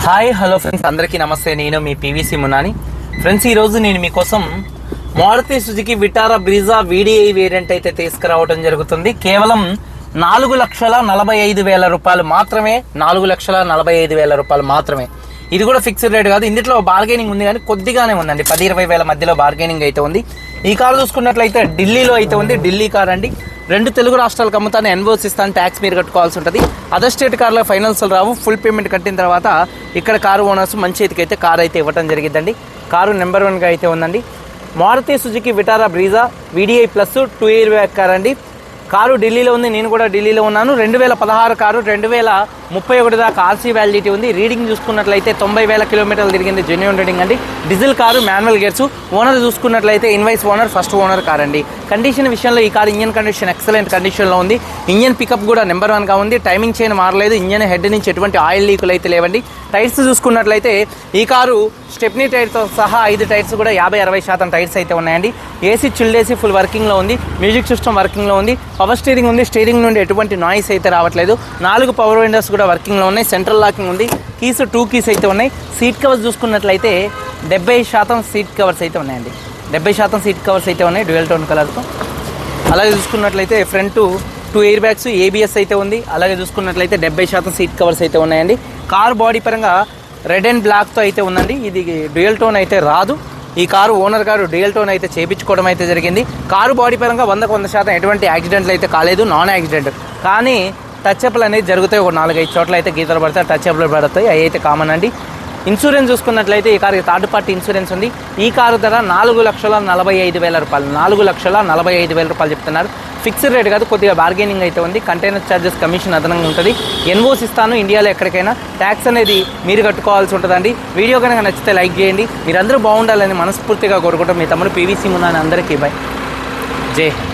Hi hello friends, అందరికీ నమస్తే. నేను మీ పీవీసీ మునాని. ఫ్రెండ్స్, ఈరోజు నేను మీకోసం Maruti Suzuki Vitara Brezza VDI variant అయితే తీసుకురావడం జరుగుతుంది. కేవలం 4,45,000 రూపాయలు మాత్రమే. 4,45,000 రూపాయలు మాత్రమే. ఇది కూడా ఫిక్స్డ్ రేట్ కాదు. ఇందులో బార్గెనింగ్ ఉంది, కానీ కొద్దిగానే ఉందండి. 10-20 వేల మధ్యలో బార్గెనింగ్ అయితే ఉంది. ఈ కారు చూసుకున్నట్లయితే ఢిల్లీలో అయితే ఉంది. ఢిల్లీ కార్ అండి. 2 తెలుగు రాష్ట్రాలకు అమ్ముతాను, ఎన్ఓసి ఇస్తాను, ట్యాక్స్ మీరు కట్టుకోవాల్సి ఉంటుంది. అదర్ స్టేట్ కార్లో ఫైనాన్స్ రావు. ఫుల్ పేమెంట్ కట్టిన తర్వాత ఇక్కడ కారు ఓనర్స్ మంచి అయితే కారు అయితే ఇవ్వడం జరిగిద్దండి. కారు నెంబర్ 1గా అయితే ఉందండి. Maruti Suzuki Vitara Brezza VDI plus 2 year back car అండి. కారు ఢిల్లీలో ఉంది, నేను కూడా ఢిల్లీలో ఉన్నాను. 2016 కారు, 2031 దాకా ఆర్సీ వ్యాలిడిటీ ఉంది. రీడింగ్ చూసుకున్నట్లయితే 90,000 కిలోమీటర్లు తిరిగింది. జెన్యూన్ రీడింగ్ అండి. Diesel car, manual gears. Owner చూసుకున్నట్లయితే invoice owner, first owner car అండి. కండిషన్ విషయంలో ఈ కారు ఇంజన్ కండిషన్ ఎక్సలెంట్ కండిషన్లో ఉంది. ఇంజన్ పికప్ కూడా నెంబర్ 1గా ఉంది. టైమింగ్ చైన్ మారలేదు. ఇంజన్ హెడ్ నుంచి ఎటువంటి ఆయిల్ లీకులు అయితే లేవండి. టైర్స్ చూసుకున్నట్లయితే ఈ కారు స్టెప్నీ టైర్తో సహా 5 టైర్స్ కూడా 50-60% టైర్స్ అయితే ఉన్నాయండి. ఏసీ చిల్డ్ ఏసీ ఫుల్ వర్కింగ్లో ఉంది. మ్యూజిక్ సిస్టమ్ వర్కింగ్లో ఉంది. పవర్ స్టీరింగ్ ఉంది. స్టీరింగ్ నుండి ఎటువంటి నాయిస్ అయితే రావట్లేదు. 4 పవర్ విండోస్ కూడా వర్కింగ్లో ఉన్నాయి. సెంట్రల్ లాకింగ్ ఉంది. కీస్ 2 కీస్ అయితే ఉన్నాయి. సీట్ కవర్స్ చూసుకున్నట్లయితే 70% సీట్ కవర్స్ అయితే ఉన్నాయండి. 70% సీట్ కవర్స్ అయితే ఉన్నాయి డ్యూయల్ టోన్ కలర్తో. అలాగే చూసుకున్నట్లయితే ఫ్రంట్ 2 ఎయిర్ బ్యాగ్స్, ఏబిఎస్ అయితే ఉంది. అలాగే చూసుకున్నట్లయితే 70% సీట్ కవర్స్ అయితే ఉన్నాయండి. కార్ బాడీ పరంగా రెడ్ అండ్ బ్లాక్తో అయితే ఉందండి. ఇది డ్యూయల్ టోన్ అయితే రాదు. ఈ కారు ఓనర్ గారు డ్యూయల్ టోన్ అయితే చేయించుకోవడం అయితే జరిగింది. కారు బాడీ పరంగా 100% ఎటువంటి యాక్సిడెంట్లు అయితే కాలేదు, నాన్ యాక్సిడెంట్. కానీ టచ్అప్లు అనేది జరుగుతాయి. ఒక 4-5 చోట్ల అయితే గీతలు పడతాయి, టచ్అప్లు పడతాయి. అవి అయితే కామన్ అండి. ఇన్సూరెన్స్ చూసుకున్నట్లయితే ఈ కారు థర్డ్ పార్టీ ఇన్సూరెన్స్ ఉంది. ఈ కారు ధర 4,45,000 రూపాయలు. 4,45,000 రూపాయలు చెప్తున్నారు. ఫిక్స్డ్ రేట్ కాదు, కొద్దిగా బార్గెనింగ్ అయితే ఉంది. కంటైనర్ ఛార్జెస్ కమిషన్ అదనంగా ఉంటుంది. ఎన్ఓసి ఇస్తాను ఇండియాలో ఎక్కడికైనా. ట్యాక్స్ అనేది మీరు కట్టుకోవాల్సి ఉంటుందండి. వీడియో కనుక నచ్చితే లైక్ చేయండి. మీరందరూ బాగుండాలని మనస్ఫూర్తిగా కోరుకుంటాం. మీ తమ్ముడు పీవీసీ మునాని. అందరికీ బై. జై హింద్.